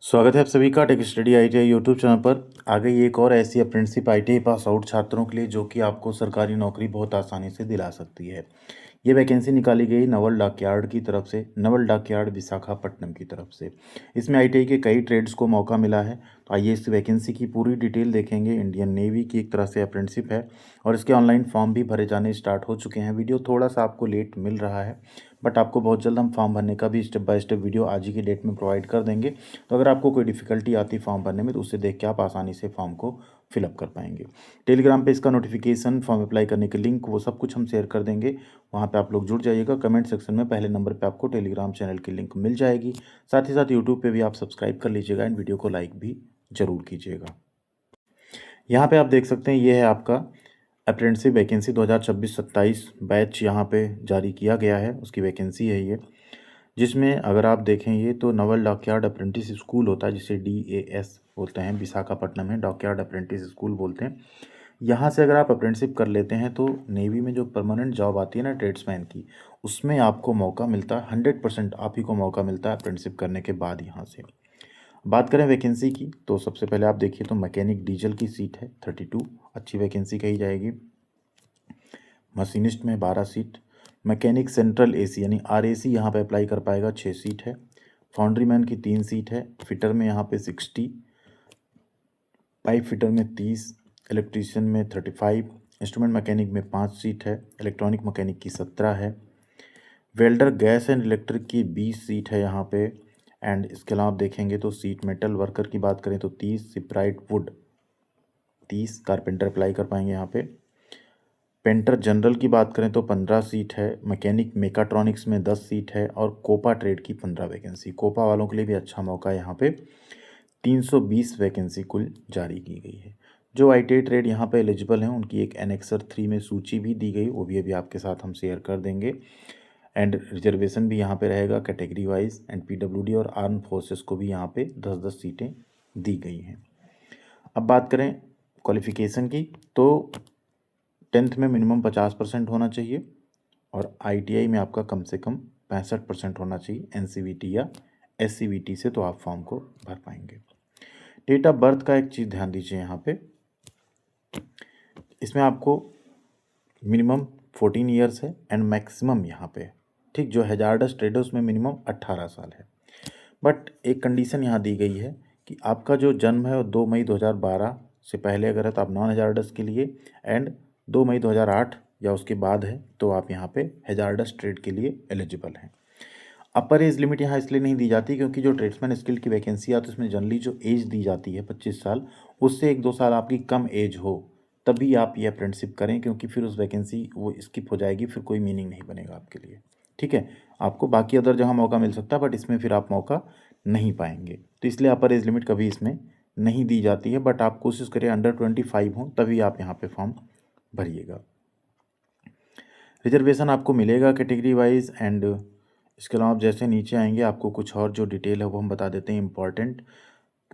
स्वागत है आप सभी का tech study ITI YouTube channel पर। आ गई एक और ऐसी अप्रेंटिसशिप ITI पास आउट छात्रों के लिए जो कि आपको सरकारी नौकरी बहुत आसानी से दिला सकती है। ये वैकेंसी निकाली गई नवल डॉकयार्ड की तरफ से, नवल डॉकयार्ड विशाखापट्टनम की तरफ से। इसमें ITI के कई ट्रेड्स को मौका मिला है। तो आइए इस वैकेंसी की पूरी डिटेल देखेंगे। इंडियन नेवी की एक तरह से अप्रेंटिसशिप है और इसके ऑनलाइन फॉर्म भी भरे जाने स्टार्ट हो चुके हैं। वीडियो थोड़ा सा आपको लेट मिल रहा है, बट आपको बहुत जल्द हम फॉर्म भरने का भी स्टेप बाय स्टेप वीडियो आज ही की डेट में प्रोवाइड कर देंगे। तो अगर आपको कोई डिफिकल्टी आती फॉर्म भरने में तो उससे देख के आप आसानी से फॉर्म को फिलअप कर पाएंगे। टेलीग्राम पे इसका नोटिफिकेशन, फॉर्म अप्लाई करने के लिंक, वो सब कुछ हम शेयर कर देंगे। वहाँ पे आप लोग जुड़ जाइएगा। कमेंट सेक्शन में पहले नंबर पे आपको टेलीग्राम चैनल की लिंक मिल जाएगी। साथ ही साथ यूट्यूब पे भी आप सब्सक्राइब कर लीजिएगा एंड वीडियो को लाइक भी ज़रूर कीजिएगा। यहाँ पे आप देख सकते हैं ये है आपका अप्रेंटिसशिप वैकेंसी 2026-27 बैच यहाँ पे जारी किया गया है, उसकी वैकेंसी है ये। जिसमें अगर आप देखें ये तो नवल डॉकयार्ड अप्रेंटिस स्कूल होता है जिसे DAS बोलते हैं, विशाखापट्टनम में डॉकयार्ड अप्रेंटिस स्कूल बोलते हैं। यहाँ से अगर आप अप्रेंटिसशिप कर लेते हैं तो नेवी में जो परमानेंट जॉब आती है ना ट्रेड्समैन की, उसमें आपको मौका मिलता है 100% आप ही को मौका मिलता है अप्रेंटिसशिप करने के बाद। यहाँ से बात करें वैकेंसी की तो सबसे पहले आप देखिए तो मैकेनिक डीजल की सीट है 32, अच्छी वैकेंसी कही जाएगी। मशीनिस्ट में 12 सीट, मैकेनिक सेंट्रल AC यानी RAC यहाँ पे अप्लाई कर पाएगा 6 सीट है। फाउंड्रीमैन की 3 सीट है। फिटर में यहाँ पे 60, पाइप फिटर में 30, इलेक्ट्रीशियन में 35, इंस्ट्रूमेंट मैकेनिक में 5 सीट है। इलेक्ट्रॉनिक मैकेनिक की 17 है। वेल्डर गैस एंड इलेक्ट्रिक की 20 सीट है यहाँ पे। एंड इसके अलावा आप देखेंगे तो सीट मेटल वर्कर की बात करें तो 30, सिपराइट वुड 30, कारपेंटर अप्लाई कर पाएंगे यहाँ पे। पेंटर जनरल की बात करें तो 15 सीट है। मैकेनिक मेकाट्रॉनिक्स में 10 सीट है और कोपा ट्रेड की 15 वैकेंसी। कोपा वालों के लिए भी अच्छा मौका है यहाँ पे। 320 वैकेंसी कुल जारी की गई है। जो ITI ट्रेड यहाँ पे एलिजिबल हैं उनकी एक एनेक्सर 3 में सूची भी दी गई, वो भी अभी आपके साथ हम शेयर कर देंगे। एंड रिजर्वेशन भी यहाँ पे रहेगा कैटेगरी वाइज। एंड PWD और आर्म फोर्सेस को भी यहाँ पे 10-10 सीटें दी गई हैं। अब बात करें क्वालिफिकेशन की तो 10th में मिनिमम 50% होना चाहिए और ITI में आपका कम से कम 65% होना चाहिए NCVT या SCVT से, तो आप फॉर्म को भर पाएंगे। डेट ऑफ बर्थ का एक चीज़ ध्यान दीजिए यहाँ पे, इसमें आपको मिनिमम 14 ईयर्स है एंड मैक्सिमम यहाँ पे, ठीक, जो हैजार्डस ट्रेड है उसमें मिनिमम 18 साल है। बट एक कंडीशन यहाँ दी गई है कि आपका जो जन्म है वो 2 मई 2012 से पहले अगर है तो आप नॉन हैजार्डस के लिए, एंड 2 मई 2008 या उसके बाद है तो आप यहाँ पे हैजार्डस ट्रेड के लिए एलिजिबल हैं। अपर एज लिमिट यहाँ इसलिए नहीं दी जाती क्योंकि जो ट्रेड्समैन स्किल की वैकेंसी आती है उसमें जनरली जो एज दी जाती है 25 साल, उससे 1-2 साल आपकी कम एज हो तभी आप ये अप्रेंटिसशिप करें, क्योंकि फिर उस वैकेंसी वो स्किप हो जाएगी, फिर कोई मीनिंग नहीं बनेगा आपके लिए। ठीक है, आपको बाकी अदर जगह मौका मिल सकता है बट इसमें फिर आप मौका नहीं पाएंगे, तो इसलिए अपर एज लिमिट कभी इसमें नहीं दी जाती है। बट आप कोशिश करें अंडर 25 हो तभी आप यहाँ पे फॉर्म भरिएगा। रिजर्वेशन आपको मिलेगा कैटेगरी वाइज। एंड इसके अलावा आप जैसे नीचे आएंगे आपको कुछ और जो डिटेल है वो हम बता देते हैं इंपॉर्टेंट।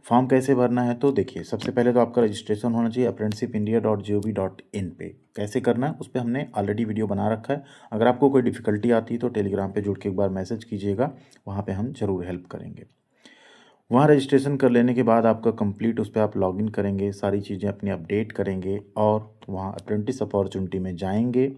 फॉर्म कैसे भरना है तो देखिए, सबसे पहले तो आपका रजिस्ट्रेशन होना चाहिए apprenticeshippindia.gov.in पे। कैसे करना है उस पर हमने ऑलरेडी वीडियो बना रखा है। अगर आपको कोई डिफ़िकल्टी आती है तो टेलीग्राम पे जुड़ के एक बार मैसेज कीजिएगा, वहाँ पे हम ज़रूर हेल्प करेंगे। वहाँ रजिस्ट्रेशन कर लेने के बाद आपका कंप्लीट उस पर आप लॉगिन करेंगे, सारी चीज़ें अपनी अपडेट करेंगे और वहाँ अप्रेंटिस अपॉर्चुनिटी में जाएंगे।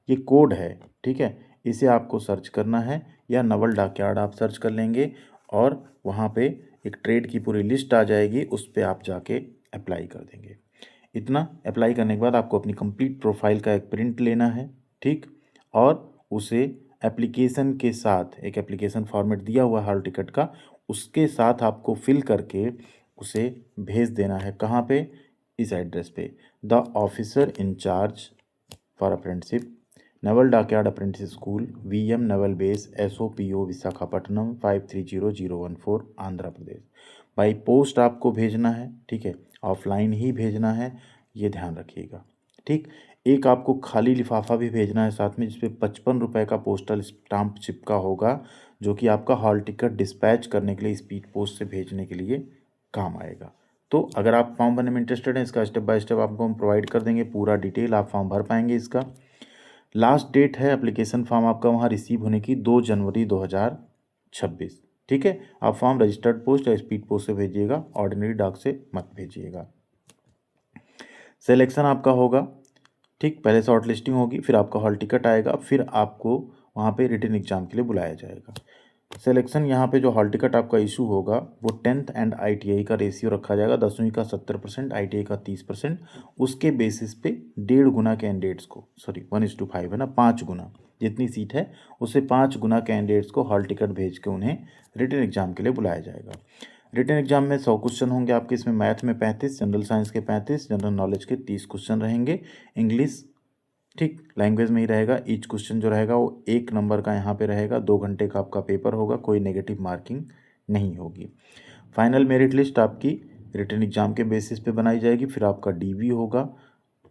ये कोड है, ठीक है, इसे आपको सर्च करना है या नवल डॉकयार्ड आप सर्च कर लेंगे और वहाँ पे एक ट्रेड की पूरी लिस्ट आ जाएगी, उस पर आप जाके अप्लाई कर देंगे। इतना अप्लाई करने के बाद आपको अपनी कंप्लीट प्रोफाइल का एक प्रिंट लेना है, ठीक, और उसे एप्लीकेशन के साथ, एक एप्लीकेशन फॉर्मेट दिया हुआ हॉल टिकट का, उसके साथ आपको फिल करके उसे भेज देना है। कहाँ पे? इस एड्रेस पे, the officer in charge for apprenticeship, naval dockyard apprentice school, VM naval base, SOPO Visakhapatnam 530014 Andhra Pradesh. By post आपको भेजना है, ठीक है, ऑफलाइन ही भेजना है, ये ध्यान रखिएगा। ठीक, एक आपको खाली लिफाफा भी भेजना है साथ में जिसपे 55 रुपये का पोस्टल स्टाम्प चिपका होगा, जो कि आपका हॉल टिकट डिस्पैच करने के लिए स्पीड पोस्ट से भेजने के लिए काम आएगा। तो अगर आप फॉर्म भरने में इंटरेस्टेड हैं, इसका स्टेप बाय स्टेप आपको हम प्रोवाइड कर देंगे, पूरा डिटेल आप फॉर्म भर पाएंगे। इसका लास्ट डेट है एप्लीकेशन फॉर्म आपका वहाँ रिसीव होने की 2 जनवरी 2026। ठीक है। आप फॉर्म रजिस्टर्ड पोस्ट या स्पीड पोस्ट से भेजिएगा, ऑर्डिनरी डाक से मत भेजिएगा। सिलेक्शन आपका होगा, ठीक, पहले शॉर्ट लिस्टिंग होगी, फिर आपका हॉल टिकट आएगा, फिर आपको वहाँ पे रिटन एग्जाम के लिए बुलाया जाएगा। सिलेक्शन यहाँ पे जो हॉल टिकट आपका इशू होगा वो 10th एंड ITI का रेशियो रखा जाएगा, 10वीं का 70%, ITI का 30%। उसके बेसिस पे 1.5 गुना कैंडिडेट्स को, सॉरी 1:5 है ना, 5 गुना जितनी सीट है उससे 5 गुना कैंडिडेट्स को हॉल टिकट भेज के उन्हें रिटन एग्जाम के लिए बुलाया जाएगा। रिटन एग्जाम में 100 क्वेश्चन होंगे आपके, इसमें मैथ में 35, जनरल साइंस के 35, जनरल नॉलेज के 30 क्वेश्चन रहेंगे, इंग्लिश ठीक लैंग्वेज में ही रहेगा। ईच क्वेश्चन जो रहेगा वो 1 नंबर का यहाँ पे रहेगा, 2 घंटे का आपका पेपर होगा, कोई नेगेटिव मार्किंग नहीं होगी। फाइनल मेरिट लिस्ट आपकी रिटन एग्जाम के बेसिस पे बनाई जाएगी। फिर आपका DV होगा,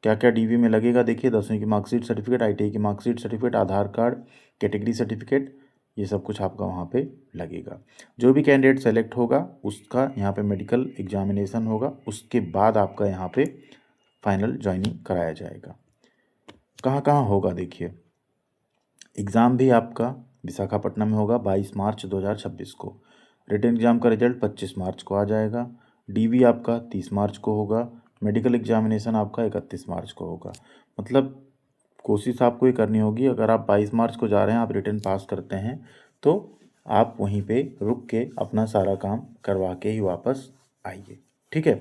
क्या क्या DV में लगेगा देखिए, 10वीं की मार्कशीट सर्टिफिकेट, ITI की मार्कशीट सर्टिफिकेट, आधार कार्ड, कैटेगरी सर्टिफिकेट, ये सब कुछ आपका वहाँ पे लगेगा। जो भी कैंडिडेट सेलेक्ट होगा उसका यहाँ पे मेडिकल एग्जामिनेशन होगा, उसके बाद आपका यहाँ पे फाइनल ज्वाइनिंग कराया जाएगा। कहाँ कहाँ होगा देखिए, एग्ज़ाम भी आपका विशाखापट्टनम में होगा 22 मार्च 2026 को। रिटन एग्ज़ाम का रिजल्ट 25 मार्च को आ जाएगा। DV आपका 30 मार्च को होगा। मेडिकल एग्जामिनेशन आपका 31 मार्च को होगा। मतलब कोशिश आपको ये करनी होगी, अगर आप 22 मार्च को जा रहे हैं, आप रिटन पास करते हैं तो आप वहीं पे रुक के अपना सारा काम करवा के ही वापस आइए, ठीक है।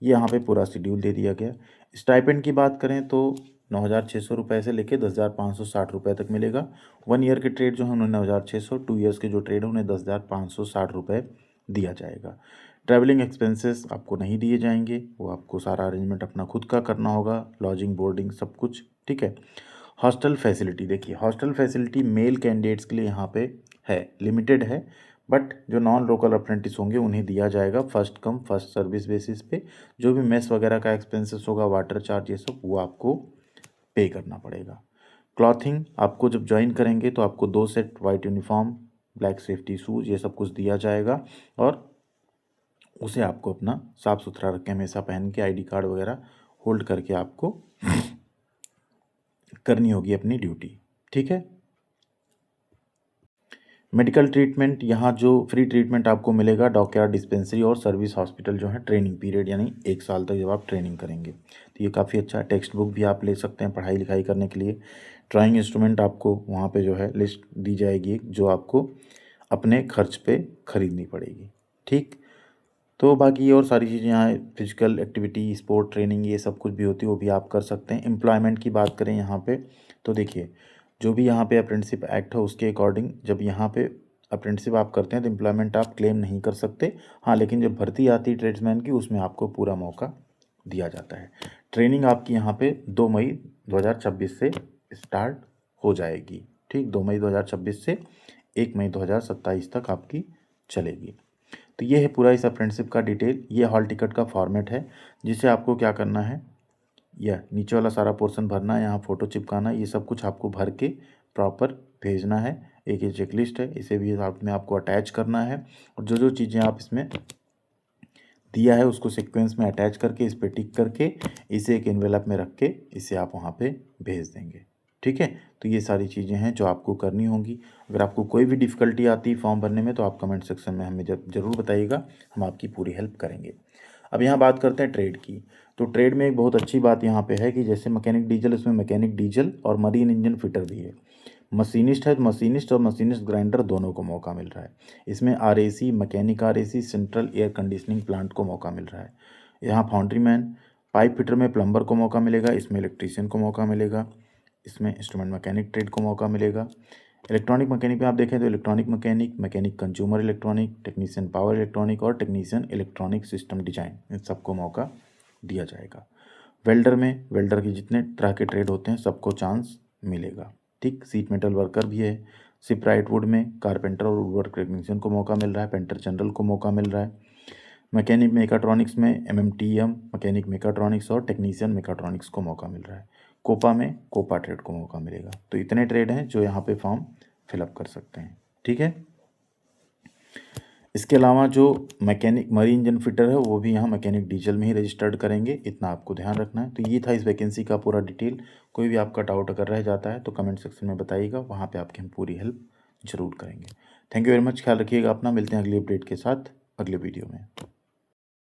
ये यहाँ पे पूरा शेड्यूल दे दिया गया। स्टाइपेंड की बात करें तो 9,600 रुपये से लेकर 10,560 रुपये तक मिलेगा। 1 ईयर के ट्रेड जो है उन्हें 9,600, 2 ईयर्स के जो ट्रेड है उन्हें 10,560 रुपये दिया जाएगा। ट्रैवलिंग एक्सपेंसेस आपको नहीं दिए जाएंगे, वो आपको सारा अरेंजमेंट अपना खुद का करना होगा, लॉजिंग बोर्डिंग सब कुछ, ठीक है। हॉस्टल फैसिलिटी देखिए, हॉस्टल फैसिलिटी मेल कैंडिडेट्स के लिए यहाँ पे है, लिमिटेड है, बट जो नॉन लोकल अप्रेंटिस होंगे उन्हें दिया जाएगा first come first service basis पे। जो भी मेस वगैरह का एक्सपेंसेस होगा, वाटर चार्ज, ये सब वो आपको पे करना पड़ेगा। क्लॉथिंग आपको जब ज्वाइन करेंगे तो आपको 2 set white uniform, black safety shoes, ये सब कुछ दिया जाएगा और उसे आपको अपना साफ़ सुथरा रख के हमेशा पहन के ID कार्ड वगैरह होल्ड करके आपको करनी होगी अपनी ड्यूटी, ठीक है। मेडिकल ट्रीटमेंट, यहाँ जो फ्री ट्रीटमेंट आपको मिलेगा, डॉकयार्ड, डिस्पेंसरी और सर्विस हॉस्पिटल जो है, ट्रेनिंग पीरियड यानी 1 साल तक जब आप ट्रेनिंग करेंगे तो ये काफ़ी अच्छा है। टेक्स्ट बुक भी आप ले सकते हैं पढ़ाई लिखाई करने के लिए। ड्राइंग इंस्ट्रूमेंट आपको वहाँ पे जो है लिस्ट दी जाएगी, जो आपको अपने खर्च पे खरीदनी पड़ेगी, ठीक। तो बाकी और सारी चीज़ें यहाँ फिजिकल एक्टिविटी, स्पोर्ट ट्रेनिंग, ये सब कुछ भी होती है, वो भी आप कर सकते हैं। एम्प्लॉयमेंट की बात करें यहाँ पे तो देखिए, जो भी यहाँ पे अप्रेंटिसशिप एक्ट है उसके अकॉर्डिंग जब यहाँ पे अप्रेंटिसशिप आप करते हैं तो एम्प्लॉयमेंट आप क्लेम नहीं कर सकते। हाँ, लेकिन जब भर्ती आती है ट्रेड्समैन की, उसमें आपको पूरा मौका दिया जाता है। ट्रेनिंग आपकी यहाँ पे 2 मई 2026 से स्टार्ट हो जाएगी, ठीक, 2 मई 2026 से 1 मई 2027 तक आपकी चलेगी। तो ये है पूरा इस अप्रेंटिसशिप का डिटेल। ये हॉल टिकट का फॉर्मेट है, जिसे आपको क्या करना है, यह नीचे वाला सारा पोर्शन भरना है, यहाँ फ़ोटो चिपकाना है, ये सब कुछ आपको भर के प्रॉपर भेजना है। एक ये चेकलिस्ट है, इसे भी साथ में आपको अटैच करना है, और जो जो चीज़ें आप इसमें दिया है उसको सीक्वेंस में अटैच करके इस पर टिक करके इसे एक एनवेलप में रख के इसे आप वहाँ पे भेज देंगे, ठीक है। तो ये सारी चीज़ें हैं जो आपको करनी होंगी। अगर आपको कोई भी डिफ़िकल्टी आती है फॉर्म भरने में तो आप कमेंट सेक्शन में हमें ज़रूर बताइएगा, हम आपकी पूरी हेल्प करेंगे। अब यहाँ बात करते हैं ट्रेड की। तो ट्रेड में एक बहुत अच्छी बात यहाँ पे है कि जैसे मैकेनिक डीजल, इसमें मैकेनिक डीजल और मरीन इंजन फिटर भी है। मशीनिस्ट है तो मशीनिस्ट और मशीनिस्ट ग्राइंडर दोनों को मौका मिल रहा है। इसमें RAC, mechanic RAC, central air conditioning plant को मौका मिल रहा है। यहाँ फाउंड्री मैन, पाइप फिटर में प्लम्बर को मौका मिलेगा, इसमें इलेक्ट्रीशियन को मौका मिलेगा, इसमें इंस्ट्रूमेंट मैकेनिक ट्रेड को मौका मिलेगा। इलेक्ट्रॉनिक मैकेनिक में आप देखें तो electronic mechanic, mechanic consumer electronic, technician power electronic और टेक्नीशियन इलेक्ट्रॉनिक सिस्टम डिजाइन, इन सबको मौका दिया जाएगा। वेल्डर में वेल्डर के जितने तरह के ट्रेड होते हैं सबको चांस मिलेगा, ठीक। सीट मेटल वर्कर भी है। शिपराइट वुड में कारपेंटर और वुडवर्क टेक्नीशियन को मौका मिल रहा है, पेंटर जनरल को मौका मिल रहा है। मैकेनिक मेकाट्रॉनिक्स में MMTM, मैकेनिक मेकाट्रॉनिक्स और टेक्नीशियन मेकाट्रॉनिक्स को मौका मिल रहा है। कोपा में कोपा ट्रेड को मौका मिलेगा। तो इतने ट्रेड हैं जो यहाँ पे फॉर्म फिलअप कर सकते हैं, ठीक है। इसके अलावा जो मैकेनिक मरीन इंजन फिटर है वो भी यहाँ मैकेनिक डीजल में ही रजिस्टर्ड करेंगे, इतना आपको ध्यान रखना है। तो ये था इस वैकेंसी का पूरा डिटेल। कोई भी आपका डाउट अगर रह जाता है तो कमेंट सेक्शन में बताइएगा, वहाँ पे आपकी हम पूरी हेल्प ज़रूर करेंगे। थैंक यू वेरी मच, ख्याल रखिएगा अपना, मिलते हैं अगली अपडेट के साथ अगले वीडियो में।